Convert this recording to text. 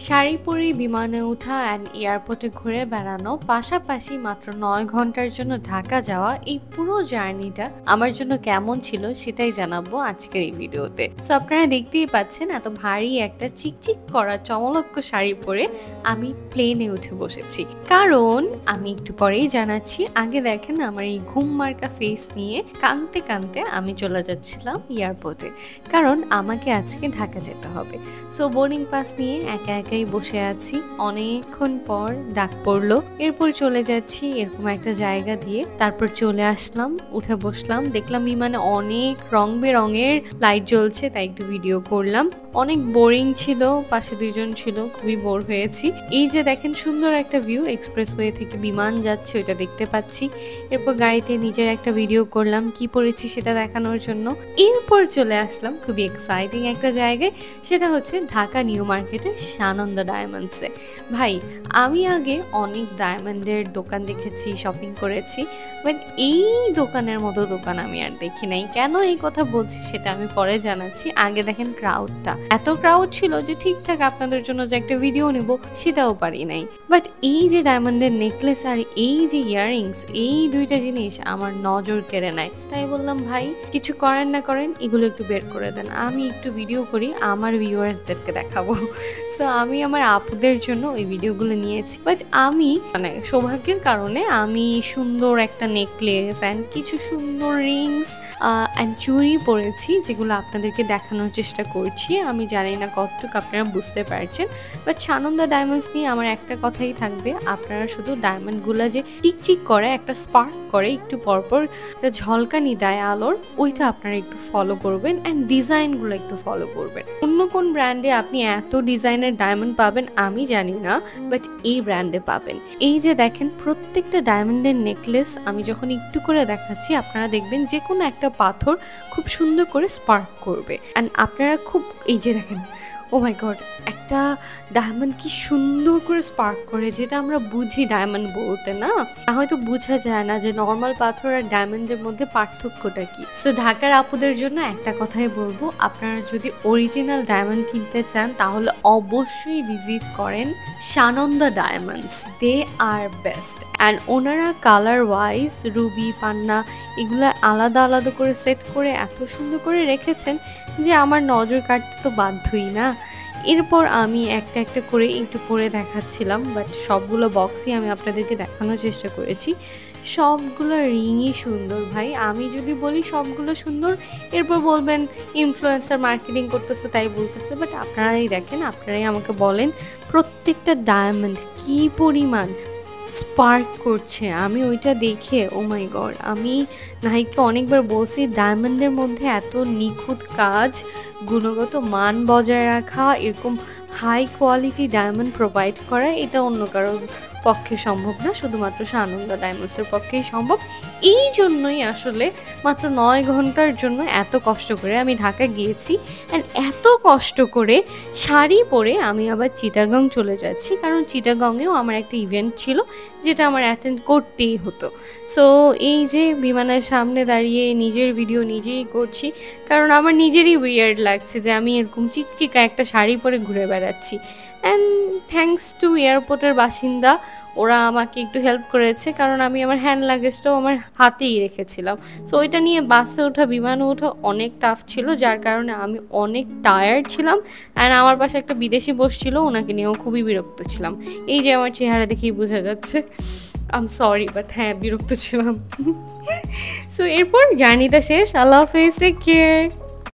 শাড়ি পরে বিমানে ওঠা অ্যান্ড এয়ারপোর্টে ঘুরে বেড়ানো, পাশাপাশি মাত্র ৯ ঘন্টার জন্য ঢাকা যাওয়া, এই পুরো জার্নিটা আমার জন্য কেমন ছিল সেটাই জানাবো আজকের এই ভিডিওতে। সো আপনারা দেখতেই পাচ্ছেন এত ভারী একটা চিকচিক করা চমলক্ষ শাড়ি পরে আমি প্লেনে উঠে বসেছি। কারণ আমি একটু পরেই জানাচ্ছি, আগে দেখেন আমার এই ঘুম মার্কা ফেস নিয়ে কাঁদতে কাঁদতে আমি চলে যাচ্ছিলাম এয়ারপোর্টে, কারণ আমাকে আজকে ঢাকা যেতে হবে। সো বোর্ডিং পাস নিয়ে একা একাই বসে আছি, অনেকক্ষণ পর ডাক পড়লো, এরপর চলে যাচ্ছি এরকম একটা জায়গা দিয়ে। তারপর চলে আসলাম, উঠে বসলাম, দেখলাম বিমানে অনেক রং বেরঙের লাইট জ্বলছে, তাই একটু ভিডিও করলাম। অনেক বোরিং ছিল, পাশে দুইজন ছিল, খুবই বোর হয়েছি। এই যে দেখেন সুন্দর একটা ভিউ, এক্সপ্রেসওয়ে থেকে বিমান যাচ্ছে ওইটা দেখতে পাচ্ছি। এরপর গাড়িতে নিজের একটা ভিডিও করলাম কি পড়েছি সেটা দেখানোর জন্য। এরপর চলে আসলাম খুবই এক্সাইটিং একটা জায়গায়, সেটা হচ্ছে ঢাকা নিউ মার্কেটের সানন্দা ডায়মন্ডসে। ভাই আমি আগে অনেক ডায়মন্ডের দোকান দেখেছি, শপিং করেছি, বাট এই দোকানের মতো দোকান আমি আর দেখি নাই। কেন এই কথা বলছি সেটা আমি পরে জানাচ্ছি। আগে দেখেন ক্রাউডটা, এত ক্রাউড ছিল যে ঠিকঠাক আপনাদের জন্য যে একটা ভিডিও নেব সেটাও পারি নাই। বাট এই যে ডায়মন্ডের নেকলেস আর এই যে ইয়াররিংস, এই দুইটা জিনিস আমার নজর কেড়ে নেয়। তাই বললাম ভাই কিছু করেন না করেন এগুলো একটু বের করে দেন, আমি একটু ভিডিও করি, আমার ভিউয়ার্সদেরকে দেখাবো। সো আমি আমার আপুদের জন্য ওই ভিডিওগুলো নিয়েছি। বাট আমি মানে সৌভাগ্যের কারণে আমি সুন্দর একটা নেকলেস অ্যান্ড কিছু সুন্দর রিংস অ্যান্ড চুড়ি পরেছি, যেগুলো আপনাদেরকে দেখানোর চেষ্টা করছি। আমি জানি না কতটুকু আপনারা বুঝতে পারছেন, বাট সানন্দা ডায়মন্ডস নিয়ে আমার একটা কথাই থাকবে, আপনারা শুধু ডায়মন্ডগুলো যে চিকচিক করে, একটা স্পার্ক করে একটু পরপর, যে ঝলকানি দেয় আলোর, ওইটা আপনারা একটু ফলো করবেন অ্যান্ড ডিজাইনগুলো একটু ফলো করবেন। অন্য কোন ব্র্যান্ডে আপনি এত ডিজাইনের ডায়মন্ড পাবেন আমি জানি না, বাট এই ব্র্যান্ডে পাবেন। এই যে দেখেন প্রত্যেকটা ডায়মন্ডের নেকলেস আমি যখন একটু করে দেখাচ্ছি, আপনারা দেখবেন যে কোনো একটা পাথর খুব সুন্দর করে স্পার্ক করবে। অ্যান্ড আপনারা খুব, এই যে দেখেন, ও মাই গড, একটা ডায়মন্ড কি সুন্দর করে স্পার্ক করে, যেটা আমরা বুঝি ডায়মন্ড বলতে, না হয়তো বোঝা যায় না যে নর্মাল পাথর আর ডায়মন্ডের মধ্যে পার্থক্যটা কি। সো ঢাকার আপুদের জন্য একটা কথাই বলবো, আপনারা যদি অরিজিনাল ডায়মন্ড কিনতে চান তাহলে অবশ্যই ভিজিট করেন Sananda diamonds, they are best. And ওনারা কালার ওয়াইজ রুবি, পান্না এগুলো আলাদা আলাদা করে সেট করে এত সুন্দর করে রেখেছেন যে আমার নজর কাটতে তো বাধ্যই না। এরপর আমি একটা একটা করে একটু পরে দেখাচ্ছিলাম, বাট সবগুলো বক্সই আমি আপনাদেরকে দেখানোর চেষ্টা করেছি। সবগুলো রিংই সুন্দর ভাই, আমি যদি বলি সবগুলো সুন্দর এরপর বলবেন ইনফ্লুয়েন্সার মার্কেটিং করতেছে তাই বলতেছে, বাট আপনারাই দেখেন, আপনারাই আমাকে বলেন প্রত্যেকটা ডায়মন্ড কি পরিমাণ স্পার্ক করছে। আমি ওইটা দেখে ও মাই গড, আমি নাহিককে অনেকবার বলছি ডায়মন্ডের মধ্যে এত নিখুঁত কাজ, গুণগত মান বজায় রাখা, এরকম হাই কোয়ালিটি ডায়মন্ড প্রোভাইড করা, এটা অন্য কারোর পক্ষে সম্ভব না, শুধুমাত্র সানন্দা ডায়মন্ডসের পক্ষেই সম্ভব। এই জন্যই আসলে মাত্র ৯ ঘন্টার জন্য এত কষ্ট করে আমি ঢাকা গিয়েছি, অ্যান্ড এত কষ্ট করে শাড়ি পরে আমি আবার চিটাগং চলে যাচ্ছি, কারণ চিটাগংয়েও আমার একটা ইভেন্ট ছিল যেটা আমার অ্যাটেন্ড করতেই হতো। সো এই যে বিমানের সামনে দাঁড়িয়ে নিজের ভিডিও নিজেই করছি, কারণ আমার নিজেরই উইয়ার্ড লাগছে যে আমি এরকম চিকচিকা একটা শাড়ি পরে ঘুরে বেড়াচ্ছি। অ্যান্ড থ্যাঙ্কস টু এয়ারপোর্টের বাসিন্দা, ওরা আমাকে একটু হেল্প করেছে, কারণ আমি আমার হ্যান্ড লাগেজটাও আমার হাতেই রেখেছিলাম। সো ওইটা নিয়ে বাসে ওঠা, বিমানে ওঠা অনেক টাফ ছিল, যার কারণে আমি অনেক টায়ার্ড ছিলাম। অ্যান্ড আমার পাশে একটা বিদেশি বসছিল, ওনাকে নিয়েও খুবই বিরক্ত ছিলাম। এই যে আমার চেহারা দেখেই বোঝা যাচ্ছে, আই এম সরি, বাট হ্যাঁ বিরক্ত ছিলাম। সো এরপর জার্নিটা শেষ, আল্লাহ হাফেজ, টেক কেয়ার।